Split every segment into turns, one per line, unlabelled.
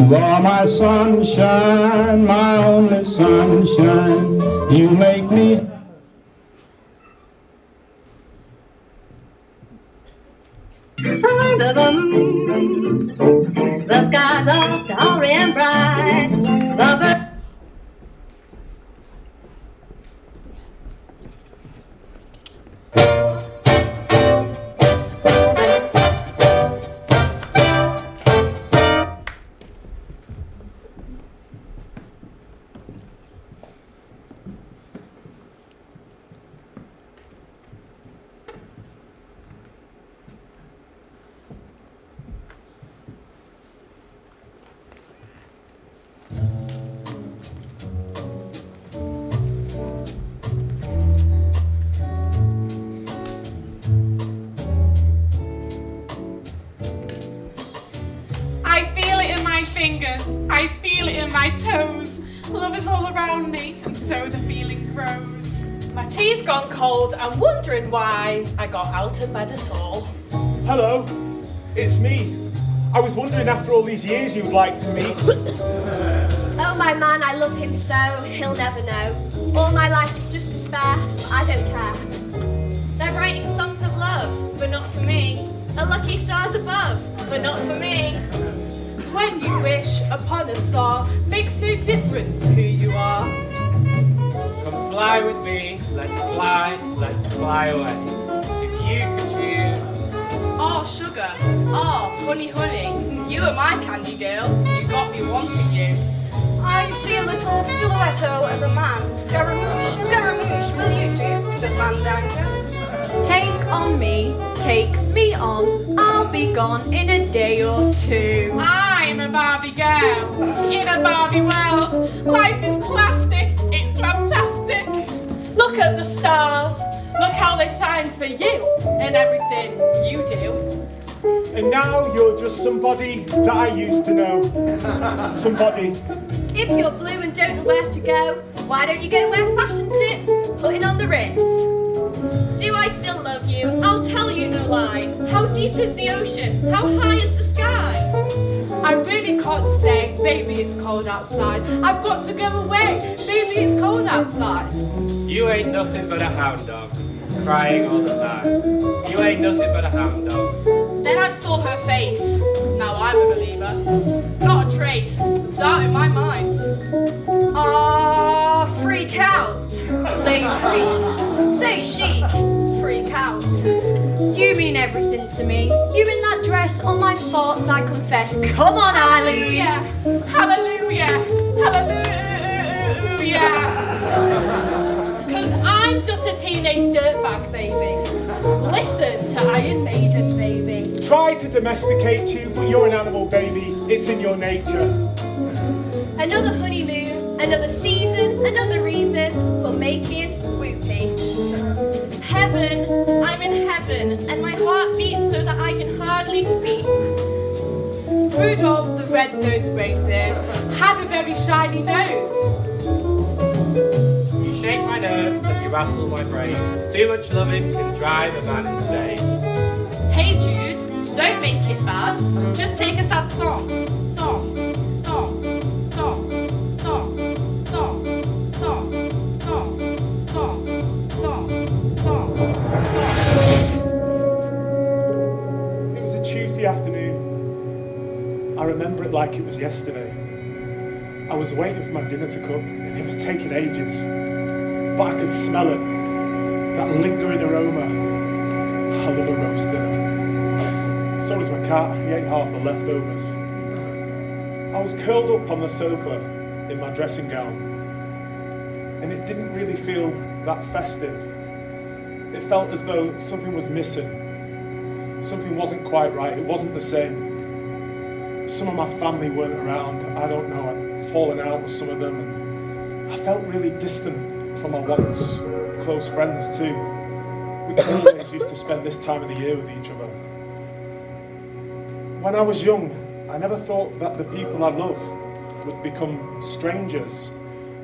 You are my sunshine, my only sunshine. You make me.
Under the moon, the skies are starry and bright. The birds
I feel it in my toes. Love is all around me, and so the feeling grows. My tea's gone cold. I'm wondering why I got out of bed at all.
Hello, it's me. I was wondering after all these years you'd like to meet.
Oh my man, I love him so, he'll never know. All my life is just a spare, but I don't care. They're writing songs of love, but not for me. A lucky star's above, but not for me.
When you wish upon a star, makes no difference who you are.
Come fly with me, let's fly away. If you could choose.
Oh sugar, oh honey, you are my candy girl, you got me wanting you.
I see a little silhouette of a man. Scaramouche, will you do the fandango?
Take me on, I'll be gone in a day or two.
I'm a Barbie girl, in a Barbie world. Life is plastic, it's fantastic. Look at the stars, look how they shine for you and everything you do.
And now you're just somebody that I used to know. Somebody.
If you're blue and don't know where to go, why don't you go where fashion sits, putting on the Ritz? Do I still love you? I'll tell you no lie. How deep is the ocean? How high is the sky?
I really can't stay, baby it's cold outside. I've got to go away, baby it's cold outside.
You ain't nothing but a hound dog, crying all the time. You ain't nothing but a hound dog.
Then I saw her face, now I'm a believer. Not a trace, doubt in my mind.
Ah, freak out. Say free, say chic, freak out. You mean everything to me. You in that dress, on my thoughts I confess. Come on, Eileen.
Hallelujah, Cause I'm just a teenage dirtbag, baby. Listen to Iron Maiden, baby.
Try to domesticate you, but you're an animal, baby. It's in your nature.
Another honeymoon, another season, another reason for making whoopee. Heaven, I'm in heaven, and my heart beats so that I can hardly speak.
Rudolph the red-nosed reindeer had a very shiny nose.
You shake my nerves and you rattle my brain. Too much loving can drive a man insane.
Hey Jude, don't make it bad. Just take a sad song.
It was a Tuesday afternoon. I remember it like it was yesterday. I was waiting for my dinner to cook and it was taking ages. But I could smell it, that lingering aroma. I love a roast dinner. So does my cat. He ate half the leftovers. I was curled up on the sofa in my dressing gown, and it didn't really feel that festive. It felt as though something was missing. Something wasn't quite right. It wasn't the same. Some of my family weren't around. I don't know. I'd fallen out with some of them, and I felt really distant from my once close friends too. We always used to spend this time of the year with each other. When I was young, I never thought that the people I love would become strangers,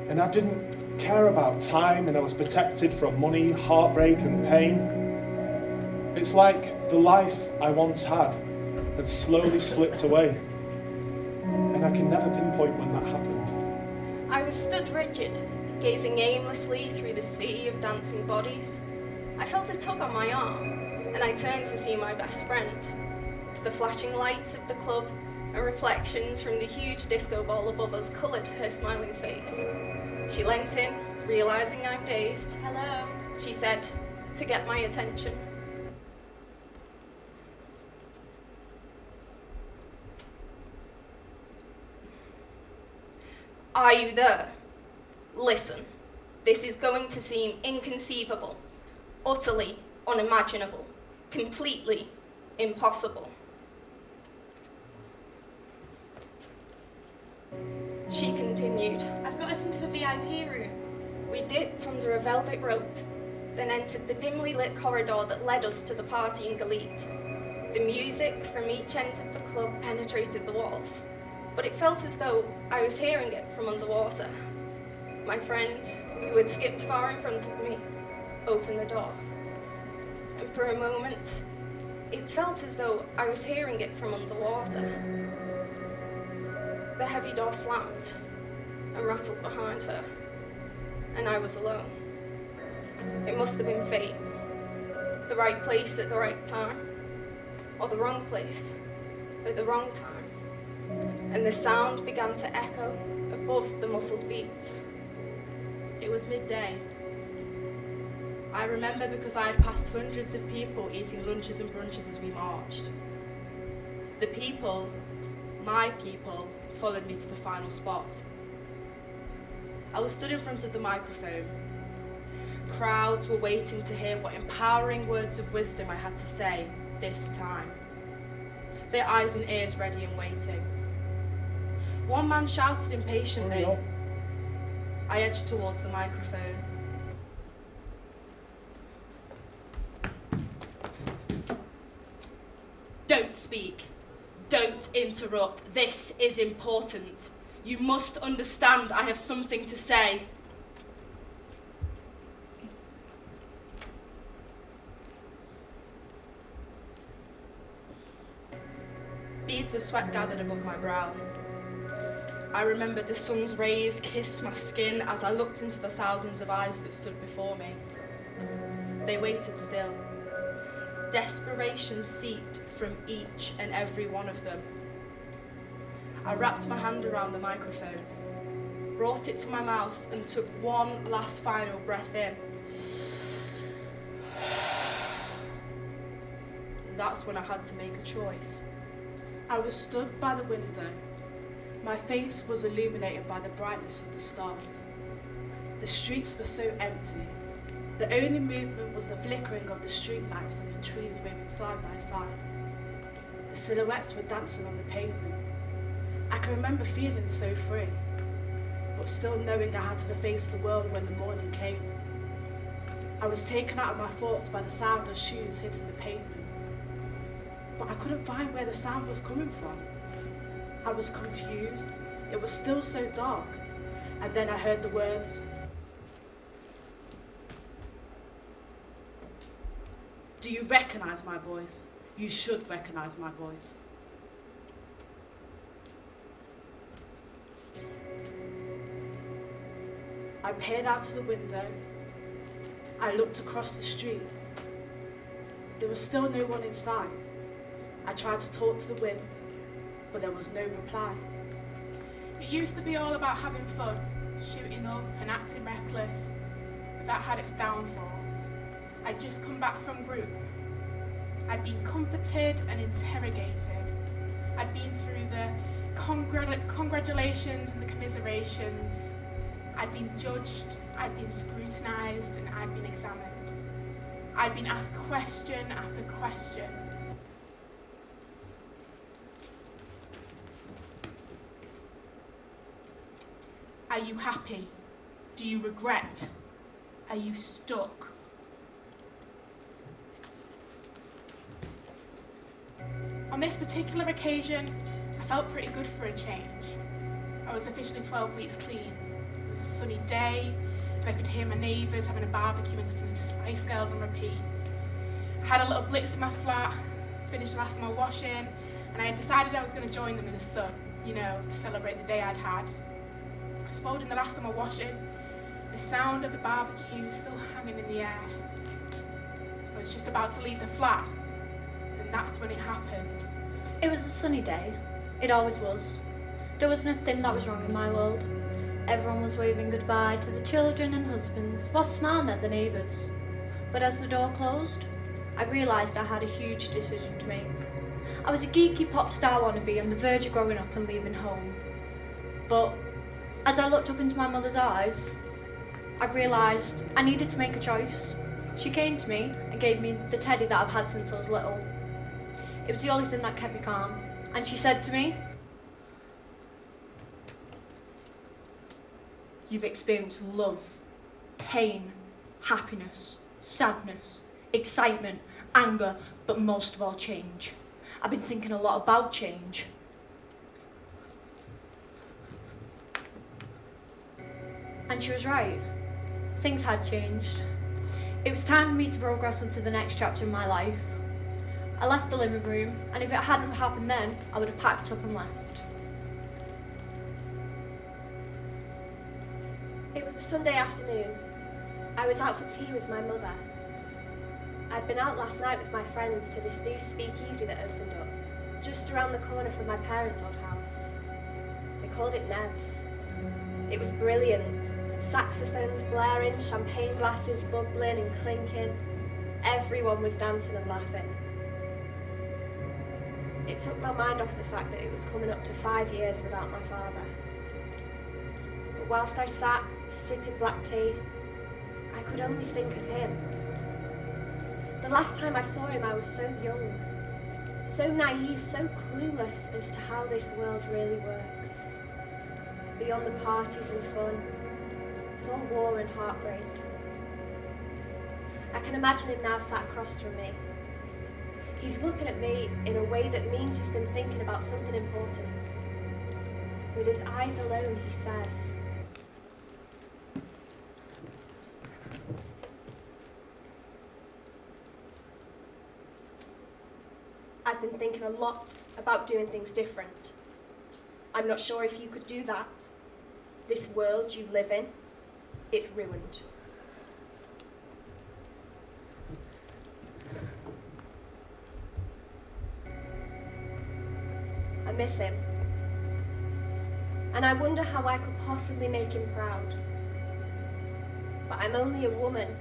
and I didn't care about time, and I was protected from money, heartbreak and pain. It's like the life I once had slowly slipped away, and I can never pinpoint when that happened.
I was stood rigid, gazing aimlessly through the sea of dancing bodies. I felt a tug on my arm, and I turned to see my best friend. The flashing lights of the club and reflections from the huge disco ball above us coloured her smiling face. She leant in, realising I'm dazed.
Hello.
She said, to get my attention. Are you there? Listen, this is going to seem inconceivable, utterly unimaginable, completely impossible. She continued.
I've got us into the VIP room.
We dipped under a velvet rope, then entered the dimly lit corridor that led us to the party in Galit. The music from each end of the club penetrated the walls, but it felt as though I was hearing it from underwater. My friend, who had skipped far in front of me, opened the door. And for a moment, it felt as though I was hearing it from underwater. The heavy door slammed and rattled behind her, and I was alone. It must have been fate. The right place at the right time, or the wrong place at the wrong time. And the sound began to echo above the muffled beats.
It was midday. I remember because I had passed hundreds of people eating lunches and brunches as we marched. The people, my people, followed me to the final spot. I was stood in front of the microphone. Crowds were waiting to hear what empowering words of wisdom I had to say this time. Their eyes and ears ready and waiting. One man shouted impatiently. I edged towards the microphone. Don't speak. Don't interrupt. This is important. You must understand I have something to say. Beads of sweat gathered above my brow. I remember the sun's rays kissed my skin as I looked into the thousands of eyes that stood before me. They waited still. Desperation seeped from each and every one of them. I wrapped my hand around the microphone, brought it to my mouth and took one last final breath in. And that's when I had to make a choice.
I was stood by the window. My face was illuminated by the brightness of the stars. The streets were so empty. The only movement was the flickering of the street lights and the trees waving side by side. The silhouettes were dancing on the pavement. I can remember feeling so free, but still knowing I had to face the world when the morning came. I was taken out of my thoughts by the sound of shoes hitting the pavement, but I couldn't find where the sound was coming from. I was confused. It was still so dark, and then I heard the words, "Do you recognize my voice? You should recognize my voice." I peered out of the window. I looked across the street. There was still no one in sight. I tried to talk to the wind, but there was no reply.
It used to be all about having fun, shooting up and acting reckless, but that had its downfalls. I'd just come back from group, I'd been comforted and interrogated. I'd been through the congratulations and the commiserations. I'd been judged, I'd been scrutinised, and I'd been examined. I'd been asked question after question. Are you happy? Do you regret? Are you stuck? On this particular occasion, I felt pretty good for a change. I was officially 12 weeks clean. It was a sunny day, and I could hear my neighbours having a barbecue and listening to Spice Girls on repeat. I had a little blitz in my flat, finished the last of my washing, and I had decided I was going to join them in the sun, to celebrate the day I'd had. I was folding the last of my washing, the sound of the barbecue still hanging in the air. I was just about to leave the flat, and that's when it happened.
It was a sunny day. It always was. There was nothing that was wrong in my world. Everyone was waving goodbye to the children and husbands, while smiling at the neighbours. But as the door closed, I realised I had a huge decision to make. I was a geeky pop star wannabe on the verge of growing up and leaving home. But as I looked up into my mother's eyes, I realised I needed to make a choice. She came to me and gave me the teddy that I've had since I was little. It was the only thing that kept me calm. And she said to me, "You've experienced love, pain, happiness, sadness, excitement, anger, but most of all change. I've been thinking a lot about change." And she was right. Things had changed. It was time for me to progress onto the next chapter of my life. I left the living room, and if it hadn't happened then, I would have packed up and left.
It was a Sunday afternoon. I was out for tea with my mother. I'd been out last night with my friends to this new speakeasy that opened up, just around the corner from my parents' old house. They called it Nev's. It was brilliant. Saxophones blaring, champagne glasses bubbling and clinking. Everyone was dancing and laughing. It took my mind off the fact that it was coming up to 5 years without my father. But whilst I sat, sipping black tea, I could only think of him. The last time I saw him, I was so young, so naive, so clueless as to how this world really works. Beyond the parties and fun, it's all war and heartbreak. I can imagine him now sat across from me. He's looking at me in a way that means he's been thinking about something important. With his eyes alone, he says, "I've been thinking a lot about doing things different. I'm not sure if you could do that. This world you live in, it's ruined." I miss him. And I wonder how I could possibly make him proud. But I'm only a woman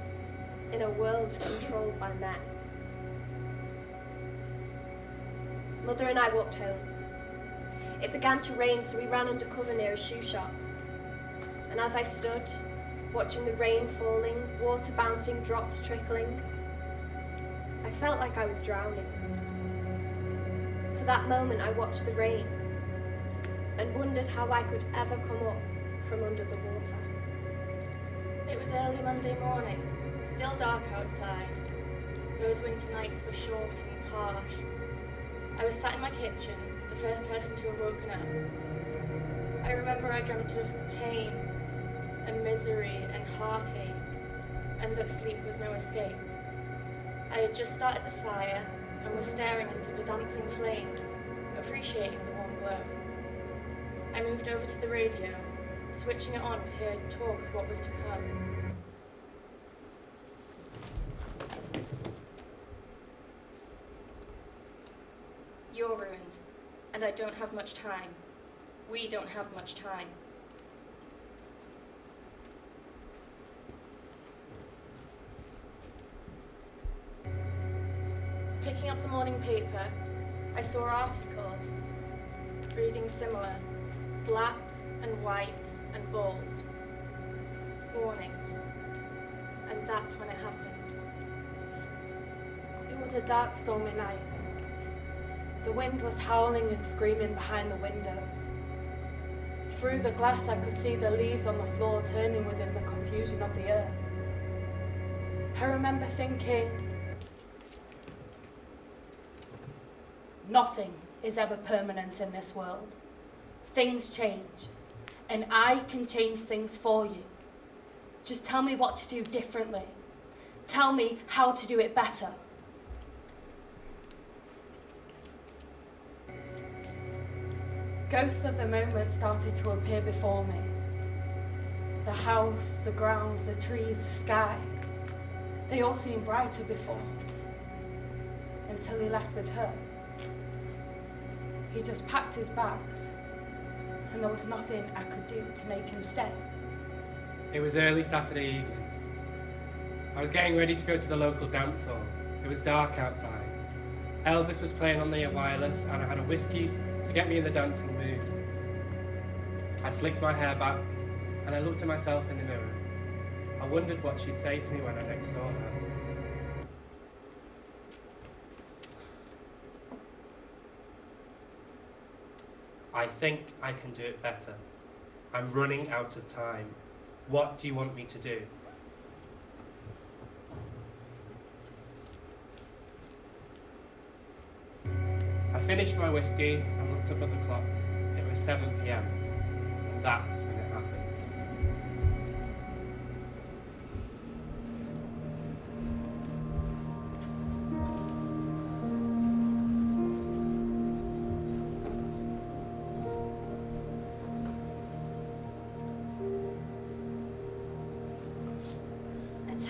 in a world controlled by men. Mother and I walked home. It began to rain, so we ran under cover near a shoe shop. And as I stood, watching the rain falling, water bouncing, drops trickling, I felt like I was drowning. For that moment, I watched the rain and wondered how I could ever come up from under the water.
It was early Monday morning, still dark outside. Those winter nights were short and harsh. I was sat in my kitchen, the first person to have woken up. I remember I dreamt of pain and misery and heartache, and that sleep was no escape. I had just started the fire and was staring into the dancing flames, appreciating the warm glow. I moved over to the radio, switching it on to hear talk of what was to come. "You're ruined, and I don't have much time. We don't have much time." Picking up the morning paper, I saw articles reading similar, black and white and bold. Warnings. And that's when it happened.
It was a dark, stormy night. The wind was howling and screaming behind the windows. Through the glass I could see the leaves on the floor turning within the confusion of the earth. I remember thinking, nothing is ever permanent in this world. Things change, and I can change things for you. Just tell me what to do differently. Tell me how to do it better. Ghosts of the moment started to appear before me. The house, the grounds, the trees, the sky. They all seemed brighter before. Until he left with her. He just packed his bags. And there was nothing I could do to make him stay.
It was early Saturday evening. I was getting ready to go to the local dance hall. It was dark outside. Elvis was playing on the wireless and I had a whiskey to get me in the dancing mood. I slicked my hair back and I looked at myself in the mirror. I wondered what she'd say to me when I next saw her. I think I can do it better. I'm running out of time. What do you want me to do? I finished my whiskey and looked up at the clock. It was 7 p.m. and that's when it happened.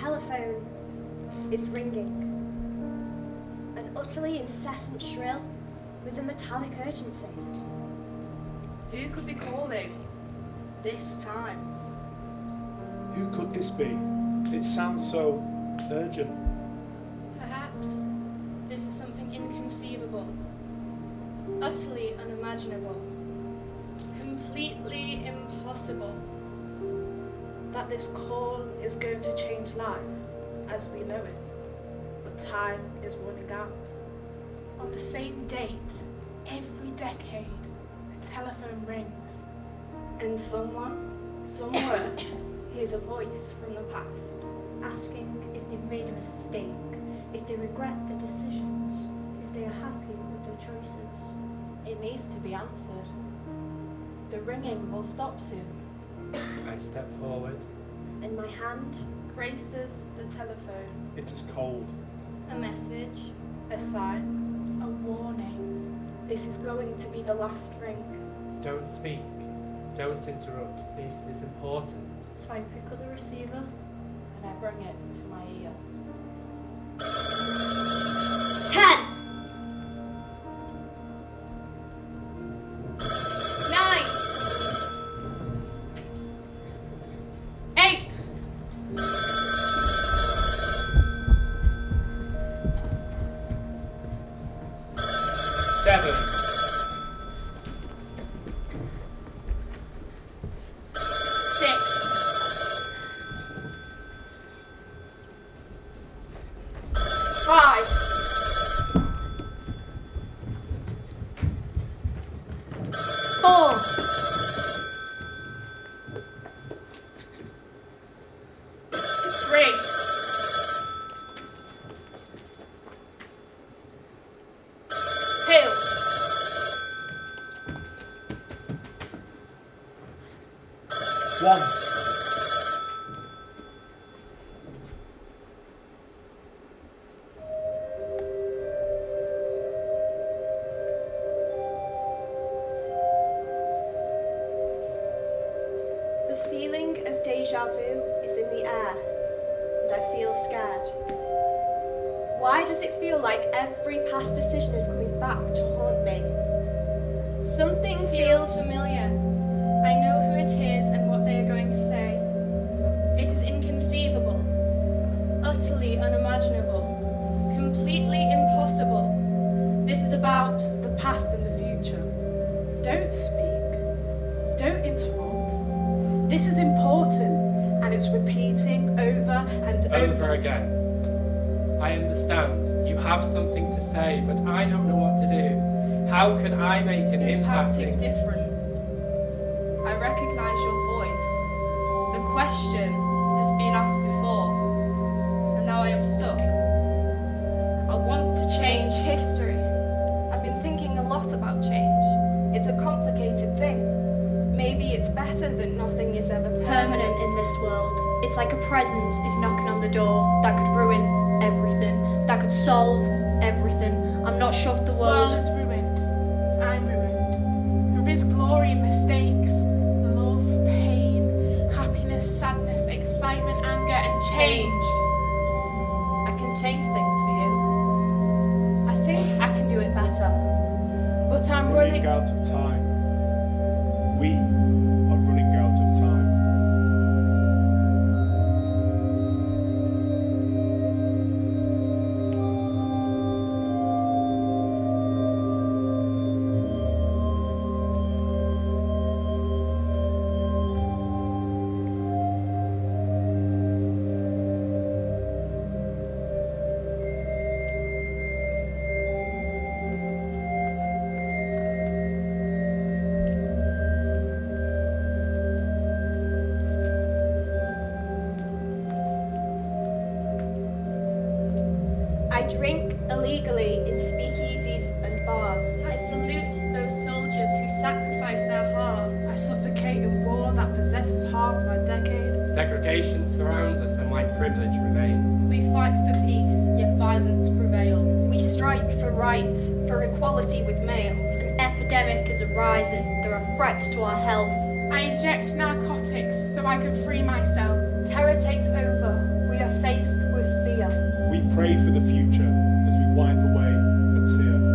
Telephone is ringing. An utterly incessant shrill with a metallic urgency.
Who could be calling this time?
Who could this be? It sounds so urgent.
Perhaps this is something inconceivable, utterly unimaginable, completely impossible.
That this call is going to change life as we know it, but time is running out.
On the same date, every decade, a telephone rings.
And someone, somewhere, hears a voice from the past, asking if they've made a mistake, if they regret their decisions, if they are happy with their choices.
It needs to be answered. The ringing will stop soon.
I step forward.
And my hand graces the telephone.
It is cold.
A message.
A sign.
A warning.
This is going to be the last ring.
Don't speak. Don't interrupt. This is important.
So I pick up the receiver
And I bring it to my ear.
10,
9, 8,
7,
6, 5, 4, 3, 2,
1.
the feeling of deja vu is in the air, and I feel scared. Why does it feel like every past decision is coming back to haunt me? Something
Feels
feels
familiar. I know who it is and what they are going to say. It is inconceivable, utterly unimaginable, completely impossible.
past and the future. Don't speak. Don't interrupt. This is important, and it's repeating over and
Over again. I understand. You have something to say, but I don't know what to do. How can I make an impact?
Impacting difference. I recognise your voice. The question has been asked before, and now I am stuck. I want to change
history. I've been thinking a lot about change. It's a complicated thing. Maybe it's better that nothing is ever permanent in this world. It's like a presence is knocking on the door that could ruin everything, that could solve everything. I'm not sure if the world
is ruined. I'm ruined. There is glory in mistakes. Love, pain, happiness, sadness, excitement, anger, and change.
I can change things for you. I think I can do it better. But I'm
Running out of time. We are running out of time.
I drink illegally in speakeasies and bars.
I salute those soldiers who sacrifice their hearts.
I suffocate in war that possesses half my decade.
Segregation surrounds us and white privilege remains.
We fight for peace, yet violence prevails.
We strike for rights, for equality with males. An epidemic is arising. There are threats to our health.
I inject narcotics so I can free myself.
Terror takes over. We are faced with fear.
We pray for the future as we wipe away a tear.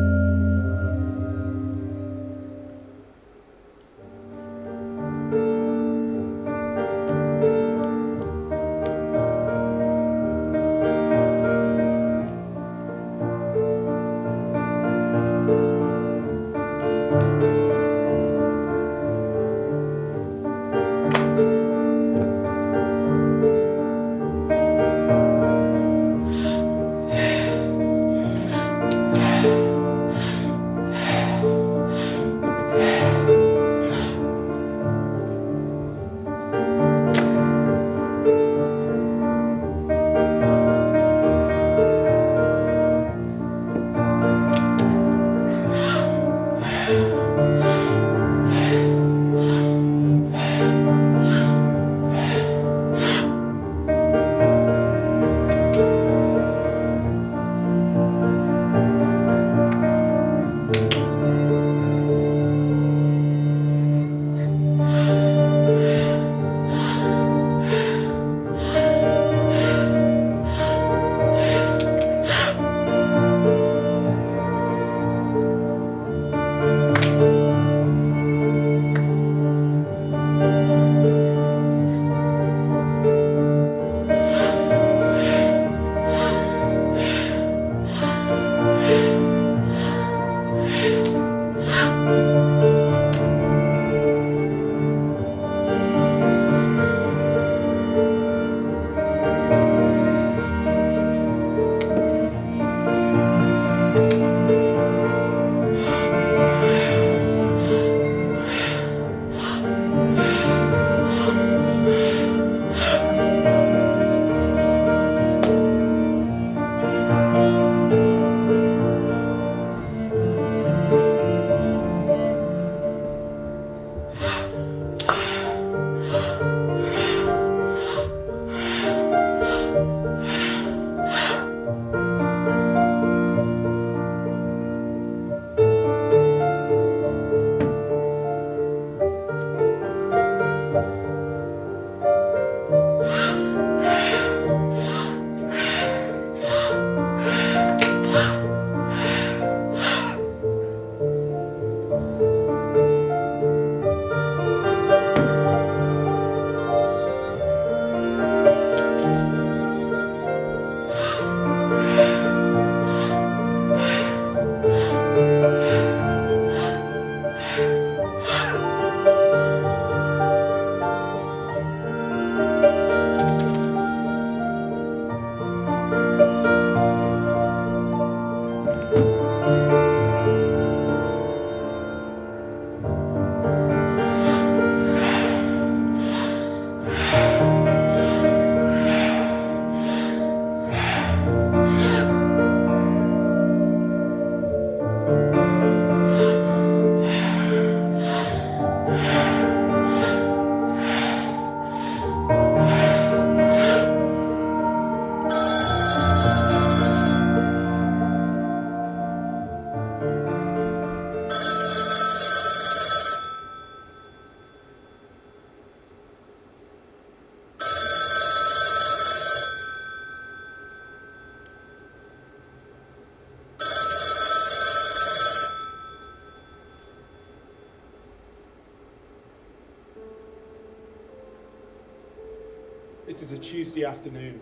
It is a Tuesday afternoon,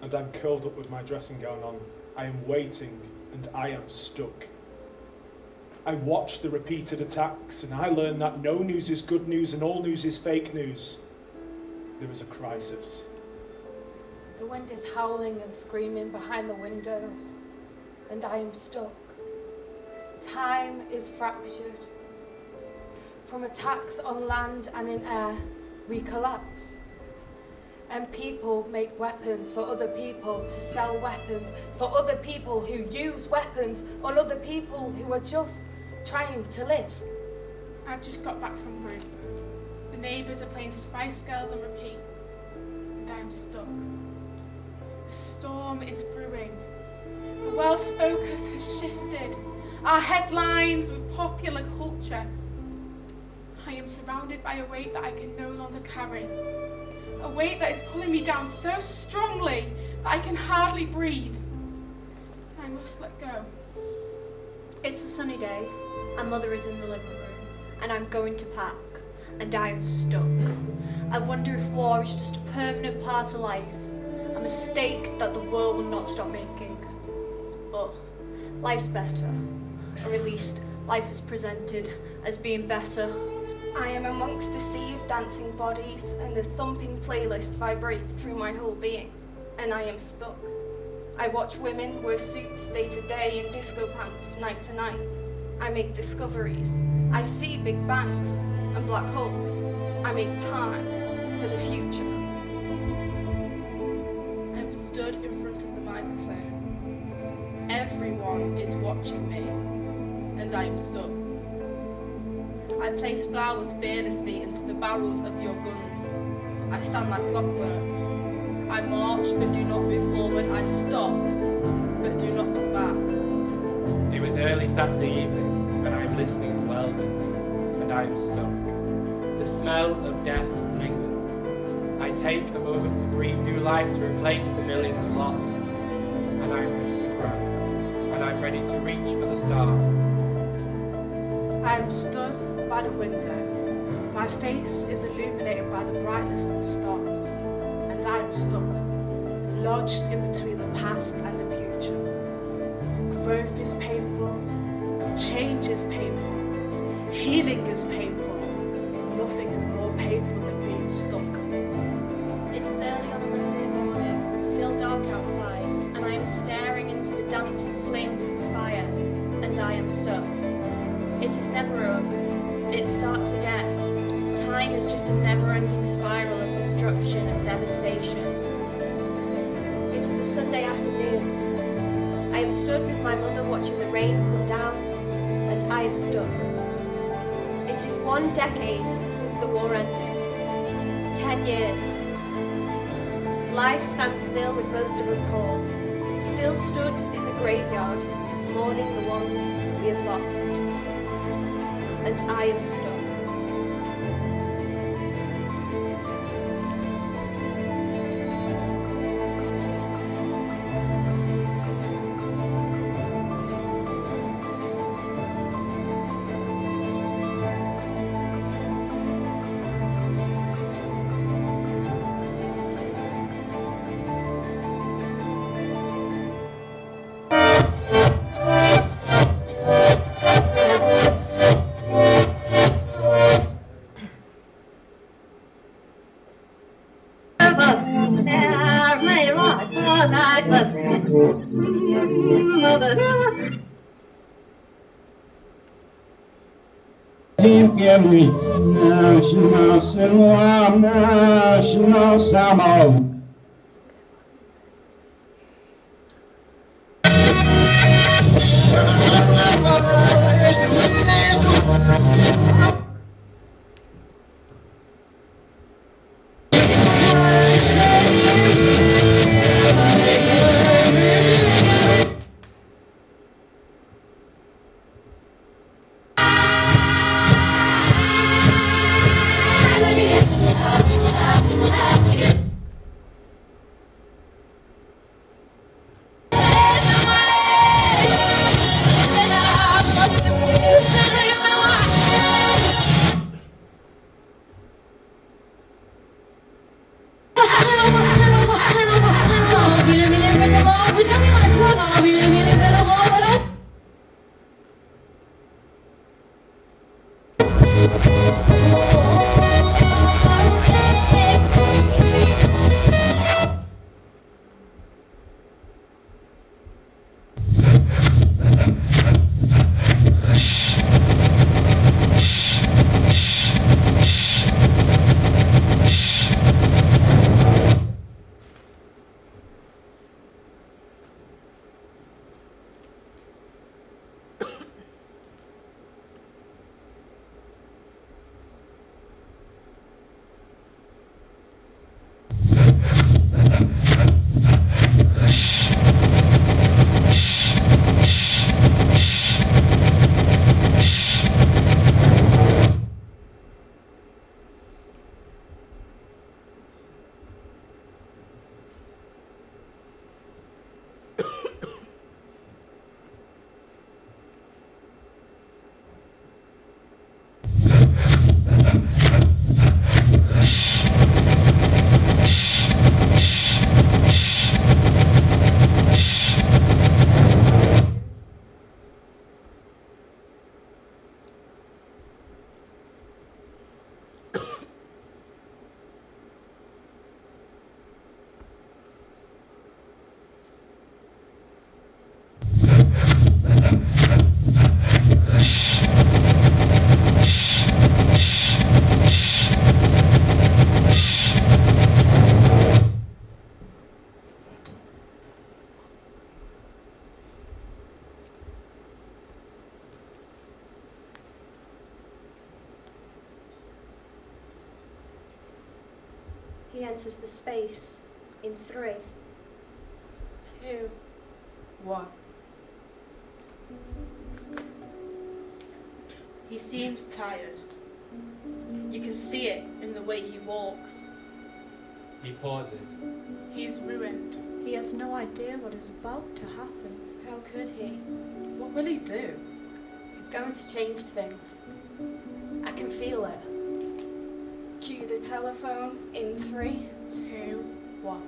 and I'm curled up with my dressing gown on. I am waiting, and I am stuck. I watch the repeated attacks, and I learn that no news is good news and all news is fake news. There is a crisis.
The wind is howling and screaming behind the windows, and I am stuck. Time is fractured. From attacks on land and in air, we collapse. And people make weapons for other people to sell weapons for other people who use weapons on other people who are just trying to live.
I've just got back from work. The neighbours are playing Spice Girls on repeat, and I'm stuck. The storm is brewing. The world's focus has shifted. Our headlines with popular culture. I am surrounded by a weight that I can no longer carry. A weight that is pulling me down so strongly that I can hardly breathe. I must let go.
It's a sunny day, and Mother is in the living room, and I'm going to pack, and I am stuck. I wonder if war is just a permanent part of life, a mistake that the world will not stop making. But life's better, or at least life is presented as being better.
I am amongst a sea of dancing bodies, and the thumping playlist vibrates through my whole being, and I am stuck. I watch women wear suits day to day and disco pants night to night. I make discoveries. I see big bangs and black holes. I make time for the future.
I'm stood in front of the microphone. Everyone is watching me, and I am stuck. I place flowers fearlessly into the barrels of your guns. I stand like clockwork. I march but do not move forward. I stop but do not look back.
It was early Saturday evening, and I am listening to Elvis, and I am stuck. The smell of death lingers. I take a moment to breathe new life to replace the millions lost, and I am ready to grow, and I'm ready to reach for the stars.
I am stood by the window. My face is illuminated by the brightness of the stars, and I am stuck, lodged in between the past and the future. Growth is painful, change is painful, healing is painful. Nothing is more painful than being stuck.
It is early on a Monday morning, still dark outside, and I am staring into the dancing flames of the fire, and I am stuck. It is never over. It starts again. Time is just a never-ending spiral of destruction and devastation.
It is a Sunday afternoon. I am stood with my mother watching the rain come down, and I am stuck. It is 1 decade since the war ended. 10 years. Life stands still with most of us poor, still stood in the graveyard, mourning the ones we have lost. And I am stuck.
Family, National Cinema, National Samo.
he enters the space in 3,
2,
1.
He seems tired. You can see it in the way he walks.
He pauses.
He is ruined.
He has no idea what is about to happen.
how could he?
What will he do?
It's going to change things. I can feel it.
Cue the telephone in 3,
2, 1.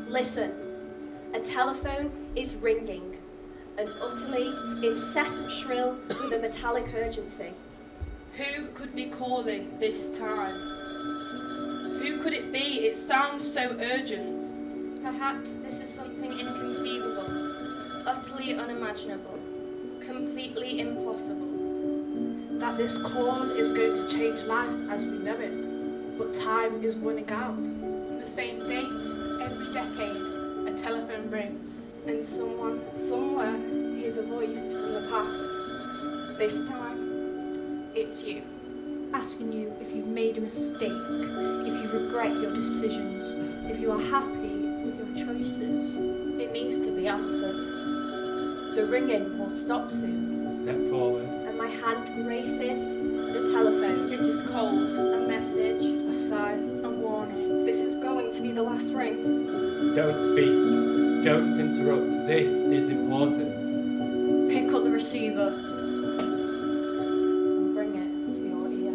Listen, a telephone is ringing, an utterly incessant shrill with a metallic urgency.
Who could be calling this time? Who could it be? It sounds so urgent.
Perhaps this is something inconceivable, utterly unimaginable, completely impossible.
That this call is going to change life as we know it, but time is running out.
On the same date, every decade, a telephone rings.
And someone, somewhere, hears a voice from the past. This time, it's you.
Asking you if you've made a mistake, if you regret your decisions, if you are happy with your choices.
It needs to be answered. The ringing will stop soon.
Step forward.
And my hand races the telephone.
It is cold.
A message,
A sign.
A warning.
this is going to be the last ring.
Don't speak. Don't interrupt. This is important.
Pick up the receiver.
And bring it to your ear.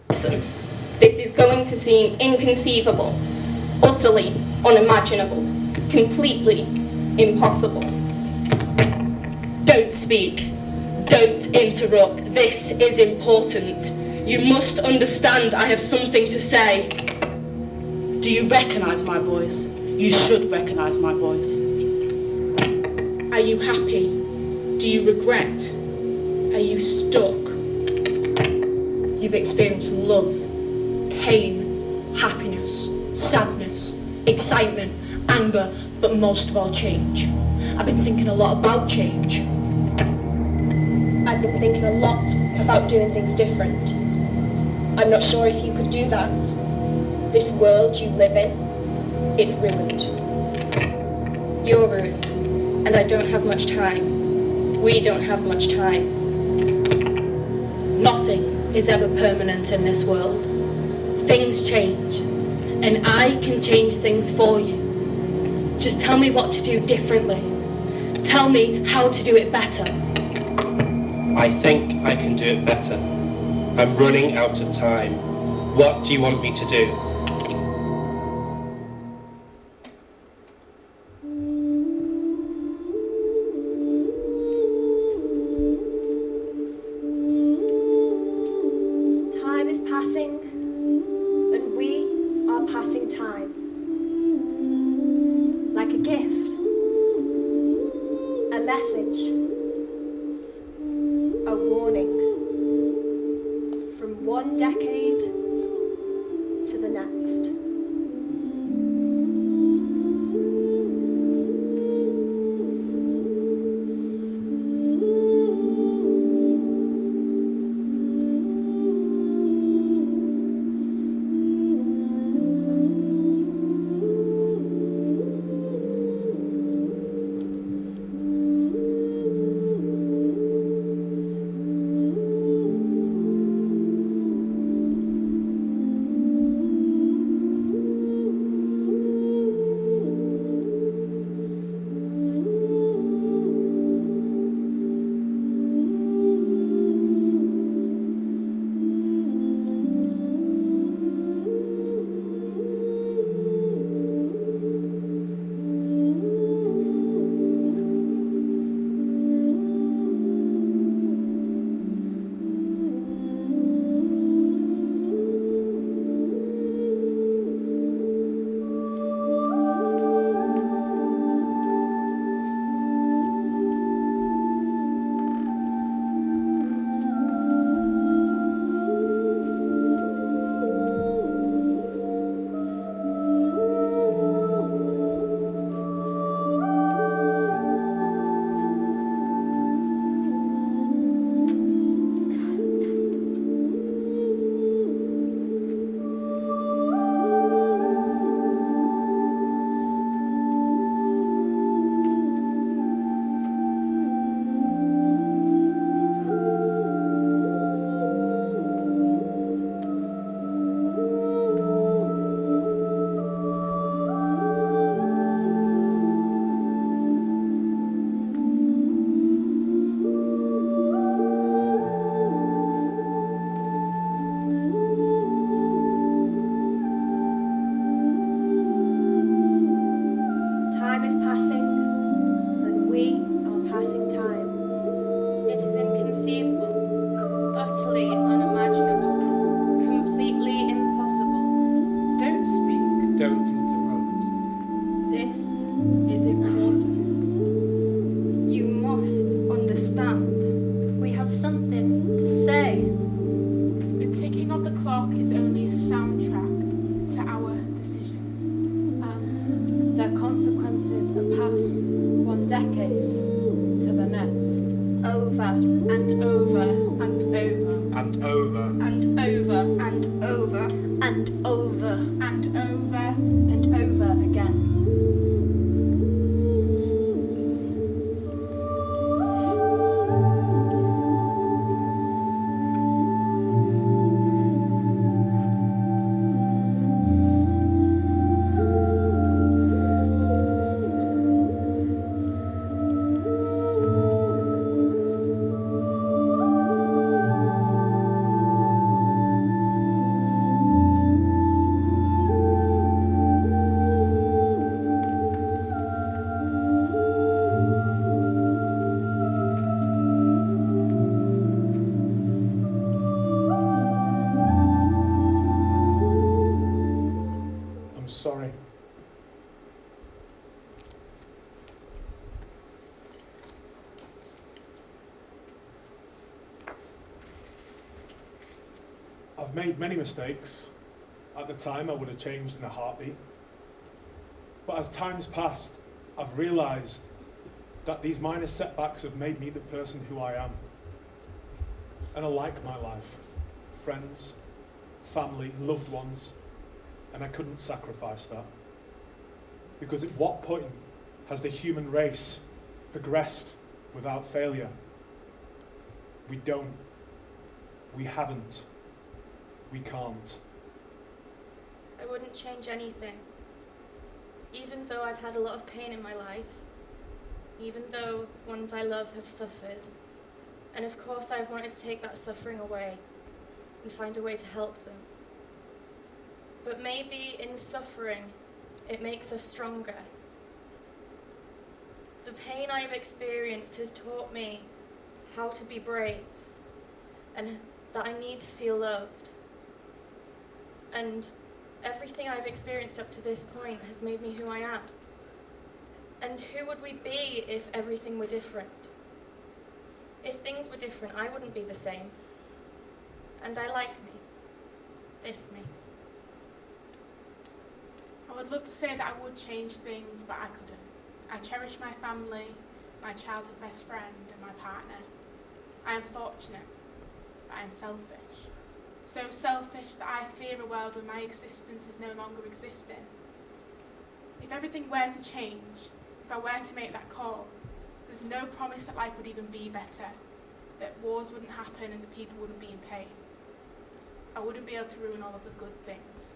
Listen, this is going to seem inconceivable, utterly unimaginable, completely impossible. Don't speak. Don't interrupt. This is important. You must understand I have something to say.
Do you recognise my voice? You should recognise my voice. Are you happy? Do you regret? Are you stuck? You've experienced love, pain, happiness, sadness, excitement, anger, but most of all change. I've been thinking a lot about change.
I've been thinking a lot about doing things different. I'm not sure if you could do that. This world you live in, it's ruined. You're ruined, and I don't have much time. We don't have much time.
Nothing is ever permanent in this world. Things change, and I can change things for you. Just tell me what to do differently. Tell me how to do it better.
I think I can do it better. I'm running out of time. What do you want me to do?
Time is passing, and we are passing time. Like a gift, a message, a warning. From one decade to the next.
and over and over
and over
and over
And over. And over.
And over.
And over again.
I'm sorry. I've made many mistakes. At the time, I would have changed in a heartbeat. But as time's passed, I've realised that these minor setbacks have made me the person who I am. And I like my life. Friends, family, loved ones. And I couldn't sacrifice that. Because at what point has the human race progressed without failure? We don't. We haven't. We can't.
I wouldn't change anything. Even though I've had a lot of pain in my life, even though ones I love have suffered, and of course I've wanted to take that suffering away and find a way to help them. But maybe in suffering, it makes us stronger. The pain I've experienced has taught me how to be brave and that I need to feel loved. And everything I've experienced up to this point has made me who I am. And who would we be if everything were different? If things were different, I wouldn't be the same. And I like me. This me.
I would love to say that I would change things, but I couldn't. I cherish my family, my childhood best friend, and my partner. I am fortunate, but I am selfish. So selfish that I fear a world where my existence is no longer existing. If everything were to change, if I were to make that call, there's no promise that life would even be better, that wars wouldn't happen and the people wouldn't be in pain. I wouldn't be able to ruin all of the good things,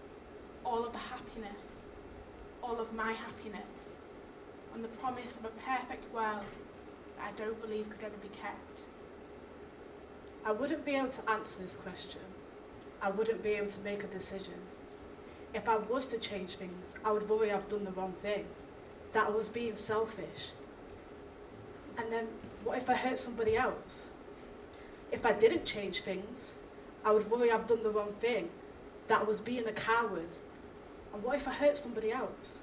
all of the happiness, all of my happiness, on the promise of a perfect world that I don't believe could ever be kept.
I wouldn't be able to answer this question. I wouldn't be able to make a decision. If I was to change things, I would worry I've done the wrong thing, that I was being selfish. And then what if I hurt somebody else? If I didn't change things, I would worry I've done the wrong thing, that I was being a coward. And what if I hurt somebody else?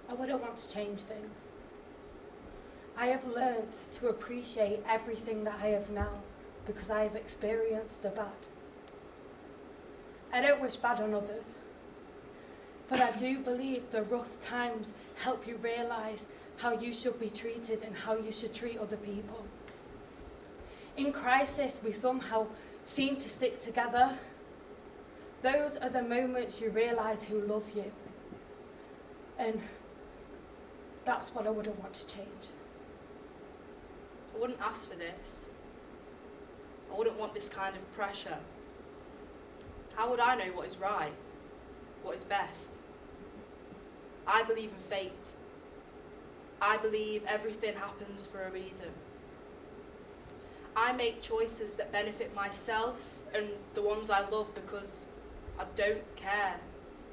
I wouldn't want to change things. I have learned to appreciate everything that I have now because I have experienced the bad. I don't wish bad on others, but I do believe the rough times help you realise how you should be treated and how you should treat other people. In crisis, we somehow seem to stick together. Those are the moments you realise who love you. And that's what I wouldn't want to change.
I wouldn't ask for this. I wouldn't want this kind of pressure. How would I know what is right, what is best? I believe in fate. I believe everything happens for a reason. I make choices that benefit myself and the ones I love because I don't care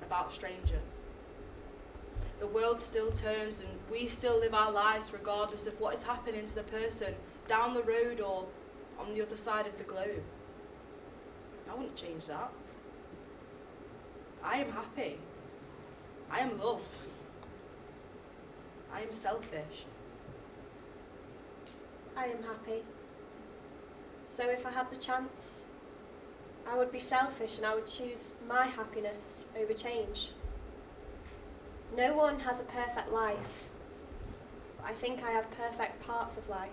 about strangers. The world still turns and we still live our lives regardless of what is happening to the person down the road or on the other side of the globe. I wouldn't change that. I am happy. I am loved. I am selfish.
I am happy. So if I had the chance, I would be selfish and I would choose my happiness over change. No one has a perfect life, but I think I have perfect parts of life.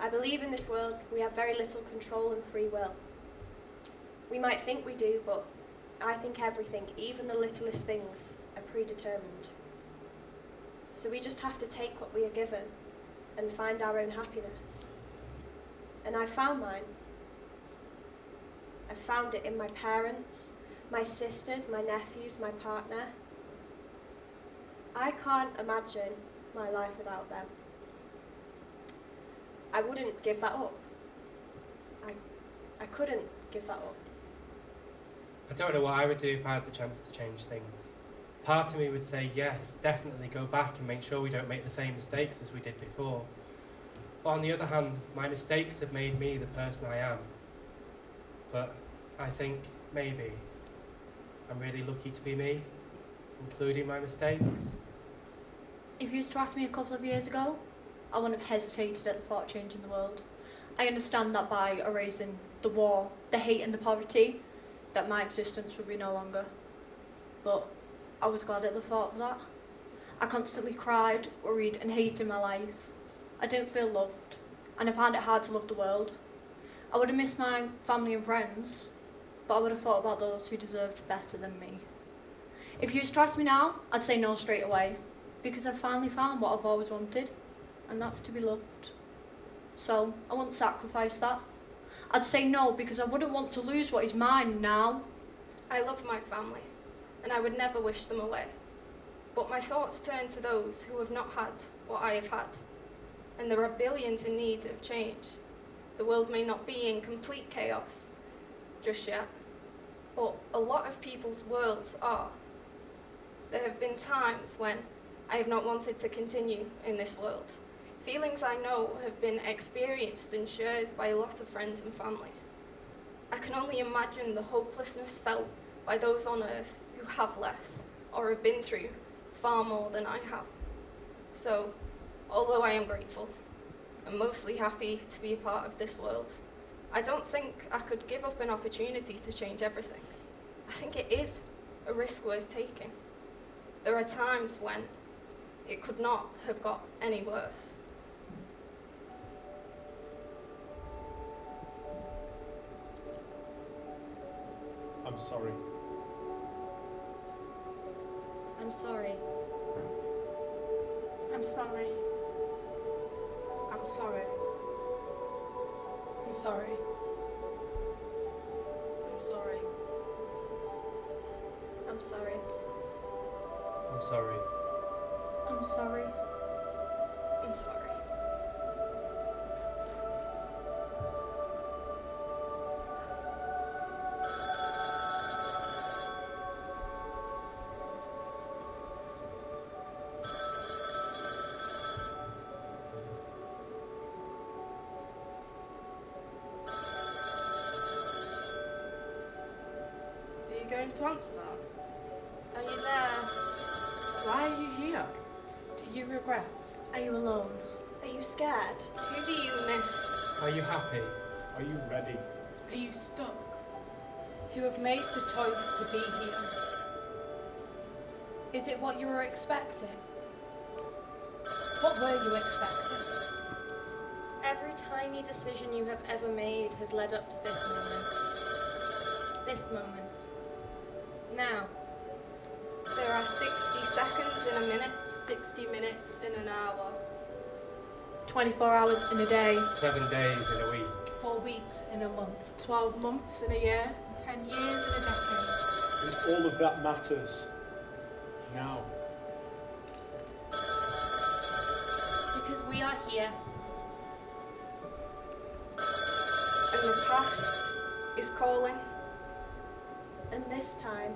I believe in this world we have very little control and free will. We might think we do, but I think everything, even the littlest things, are predetermined. So we just have to take what we are given and find our own happiness. And I found mine. I found it in my parents, my sisters, my nephews, my partner. I can't imagine my life without them. I wouldn't give that up. I couldn't give that up.
I don't know what I would do if I had the chance to change things. Part of me would say yes, definitely go back and make sure we don't make the same mistakes as we did before. But on the other hand, my mistakes have made me the person I am. But I think maybe I'm really lucky to be me, including my mistakes.
If you used to ask me a couple of years ago, I wouldn't have hesitated at the thought of changing the world. I understand that by erasing the war, the hate and the poverty, that my existence would be no longer. But I was glad at the thought of that. I constantly cried, worried and hated my life. I didn't feel loved, and I found it hard to love the world. I would have missed my family and friends, but I would have thought about those who deserved better than me. If you used to ask me now, I'd say no straight away, because I've finally found what I've always wanted, and that's to be loved. So I wouldn't sacrifice that. I'd say no because I wouldn't want to lose what is mine now.
I love my family, and I would never wish them away. But my thoughts turn to those who have not had what I have had. And there are billions in need of change. The world may not be in complete chaos just yet, but a lot of people's worlds are. There have been times when I have not wanted to continue in this world. Feelings I know have been experienced and shared by a lot of friends and family. I can only imagine the hopelessness felt by those on earth who have less or have been through far more than I have. So, although I am grateful and mostly happy to be a part of this world, I don't think I could give up an opportunity to change everything. I think it is a risk worth taking. There are times when it could not have got any worse.
I'm sorry.
I'm sorry.
I'm sorry.
I'm sorry.
I'm sorry.
I'm sorry. I'm sorry.
I'm sorry.
I'm sorry.
I'm sorry.
Are you going to answer that?
Are you there?
Why are you here?
Do you regret?
Are you alone? Are you scared?
Who do you miss?
Are you happy?
Are you ready?
Are you stuck?
You have made the choice to be here. Is it what you were expecting? What were you expecting?
Every tiny decision you have ever made has led up to this moment. This moment. Now. There are 60 seconds in a minute, 60 minutes in an hour.
24 hours in a day.
7 days in a week.
4 weeks in a month.
12 months in a year.
10 years and a decade.
And all of that matters now.
Because we are here. And the past is calling.
And this time,